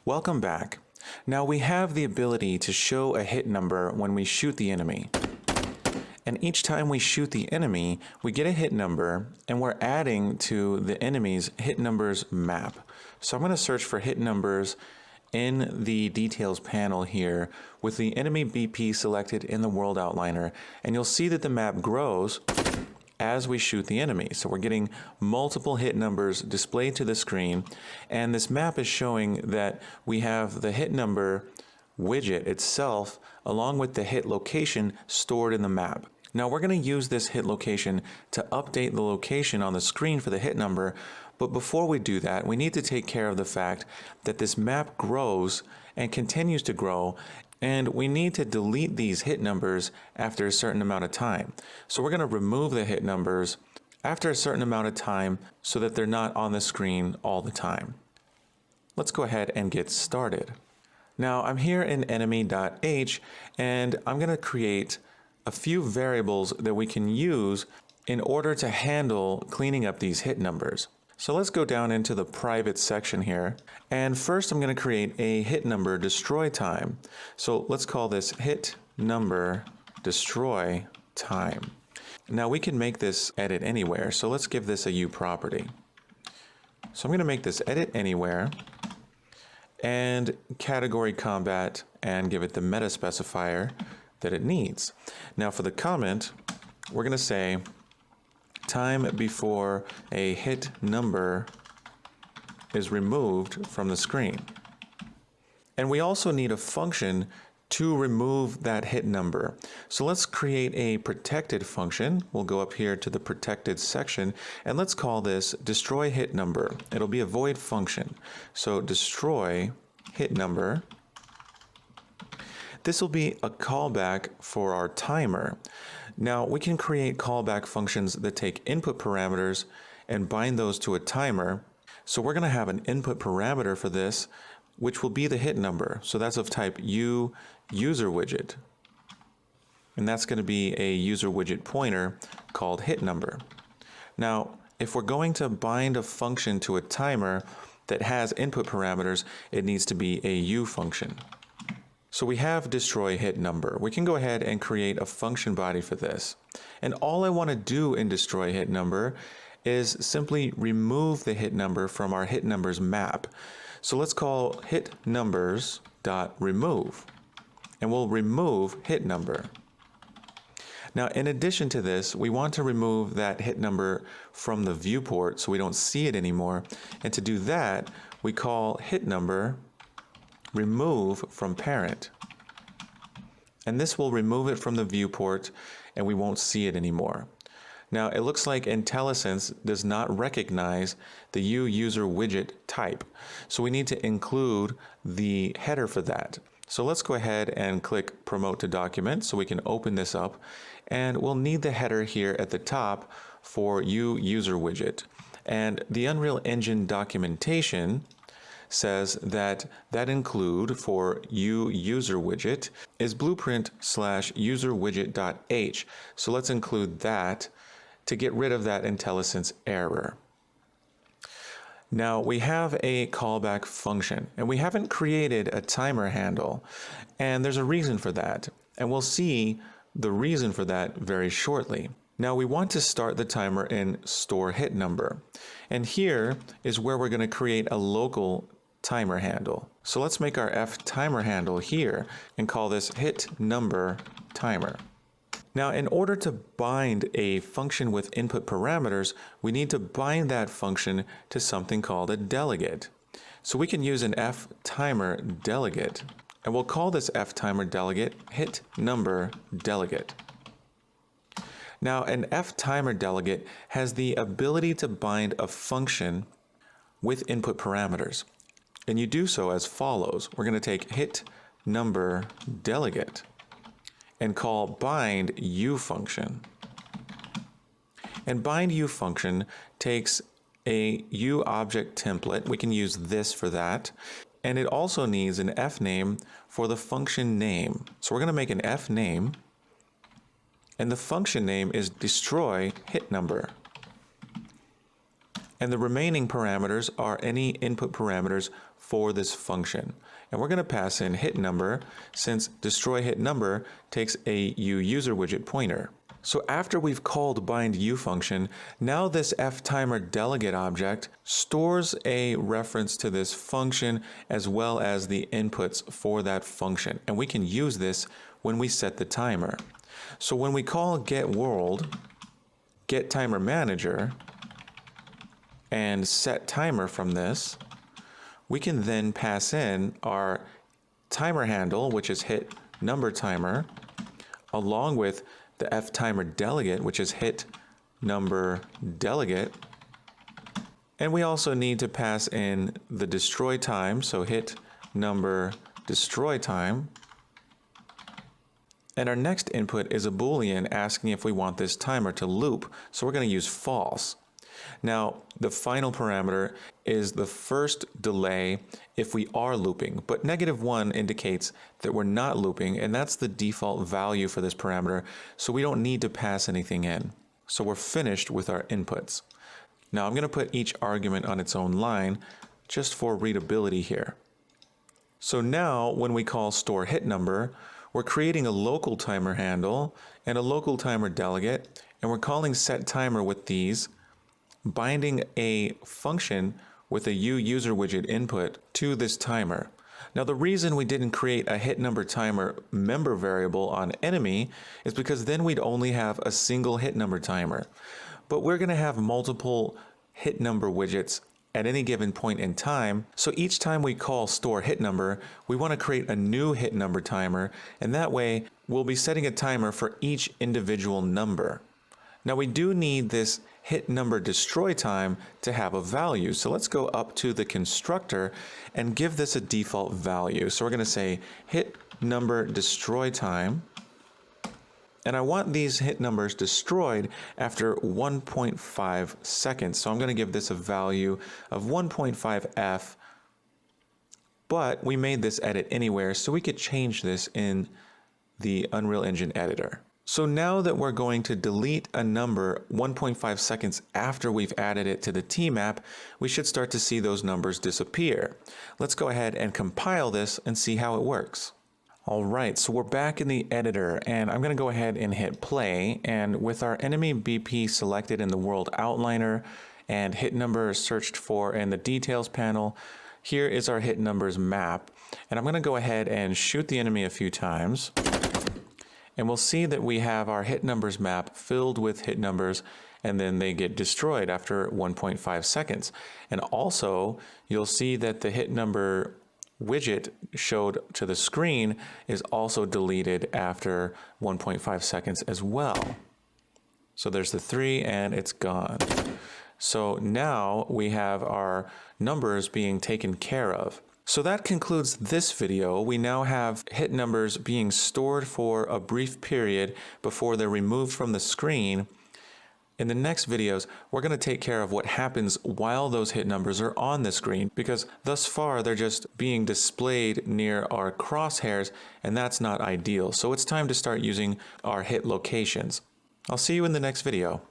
Welcome back. Now we have the ability to show a hit number when we shoot the enemy. And each time we shoot the enemy, we get a hit number and we're adding to the enemy's hit numbers map. So I'm going to search for hit numbers in the details panel here with the enemy BP selected in the world outliner, and you'll see that the map grows as we shoot the enemy. So we're getting multiple hit numbers displayed to the screen, and this map is showing that we have the hit number widget itself along with the hit location stored in the map. Now we're going to use this hit location to update the location on the screen for the hit number, but before we do that, we need to take care of the fact that this map grows and continues to grow, and we need to delete these hit numbers after a certain amount of time. So we're going to remove the hit numbers after a certain amount of time so that they're not on the screen all the time. Let's go ahead and get started. Now I'm here in enemy.h, and I'm going to create a few variables that we can use in order to handle cleaning up these hit numbers. So let's go down into the private section here, and first I'm going to create a hit number destroy time. So let's call this hit number destroy time. Now we can make this edit anywhere, so let's give this a U property. So I'm going to make this edit anywhere and category combat and give it the meta specifier that it needs. Now for the comment, we're going to say time before a hit number is removed from the screen. And we also need a function to remove that hit number. So let's create a protected function. We'll go up here to the protected section, and let's call this destroy hit number. It'll be a void function. So destroy hit number. This will be a callback for our timer. Now we can create callback functions that take input parameters and bind those to a timer. So we're going to have an input parameter for this, which will be the hit number. So that's of type U user widget. And that's going to be a user widget pointer called hit number. Now, if we're going to bind a function to a timer that has input parameters, it needs to be a U function. So we have destroy hit number. We can go ahead and create a function body for this. And all I want to do in destroy hit number is simply remove the hit number from our hit numbers map. So let's call hit numbers.remove, and we'll remove hit number. Now in addition to this, we want to remove that hit number from the viewport so we don't see it anymore. And to do that, we call hit number remove from parent. And this will remove it from the viewport and we won't see it anymore. Now it looks like IntelliSense does not recognize the U user widget type. So we need to include the header for that. So let's go ahead and click promote to document so we can open this up, and we'll need the header here at the top for U user widget. And the Unreal Engine documentation says that include for U user widget is blueprint/userwidget.h. So let's include that to get rid of that IntelliSense error. Now we have a callback function, and we haven't created a timer handle, and there's a reason for that, and we'll see the reason for that very shortly. Now we want to start the timer in store hit number, and here is where we're going to create a local timer handle. So let's make our F timer handle here and call this hit number timer. Now in order to bind a function with input parameters, we need to bind that function to something called a delegate. So we can use an F timer delegate, and we'll call this F timer delegate hit number delegate. Now an F timer delegate has the ability to bind a function with input parameters. And you do so as follows. We're going to take hit number delegate and call bind U function. And bind U function takes a U object template. We can use this for that. And it also needs an F name for the function name. So we're going to make an F name, and the function name is destroy hit number. And the remaining parameters are any input parameters for this function. And we're going to pass in hit number, since destroy hit number takes a uUserWidget pointer. So after we've called bindU function, now this fTimerDelegate object stores a reference to this function as well as the inputs for that function. And we can use this when we set the timer. So when we call getWorld, getTimerManager, and set timer from this, we can then pass in our timer handle, which is hit number timer, along with the fTimerDelegate, which is hit number delegate. And we also need to pass in the destroy time, so hit number destroy time. And our next input is a Boolean asking if we want this timer to loop, so we're going to use false. Now, the final parameter is the first delay if we are looping, but -1 indicates that we're not looping, and that's the default value for this parameter, so we don't need to pass anything in. So we're finished with our inputs. Now I'm going to put each argument on its own line just for readability here. So now when we call store hit number, we're creating a local timer handle and a local timer delegate, and we're calling set timer with these, binding a function with a uUserWidget input to this timer. Now the reason we didn't create a hit number timer member variable on enemy is because then we'd only have a single hit number timer. But we're going to have multiple hit number widgets at any given point in time. So each time we call store hit number, we want to create a new hit number timer, and that way we'll be setting a timer for each individual number. Now we do need this hit number destroy time to have a value. So let's go up to the constructor and give this a default value. So we're going to say hit number destroy time. And I want these hit numbers destroyed after 1.5 seconds. So I'm going to give this a value of 1.5f. But we made this edit anywhere, so we could change this in the Unreal Engine editor. So now that we're going to delete a number 1.5 seconds after we've added it to the tmap, we should start to see those numbers disappear. Let's go ahead and compile this and see how it works. All right, so we're back in the editor, and I'm going to go ahead and hit play. And with our enemy BP selected in the world outliner and hit number searched for in the details panel, here is our hit numbers map. And I'm going to go ahead and shoot the enemy a few times. And we'll see that we have our hit numbers map filled with hit numbers, and then they get destroyed after 1.5 seconds. And also, you'll see that the hit number widget showed to the screen is also deleted after 1.5 seconds as well. So there's the 3 and it's gone. So now we have our numbers being taken care of. So that concludes this video. We now have hit numbers being stored for a brief period before they're removed from the screen. In the next videos, we're going to take care of what happens while those hit numbers are on the screen, because thus far they're just being displayed near our crosshairs, and that's not ideal. So it's time to start using our hit locations. I'll see you in the next video.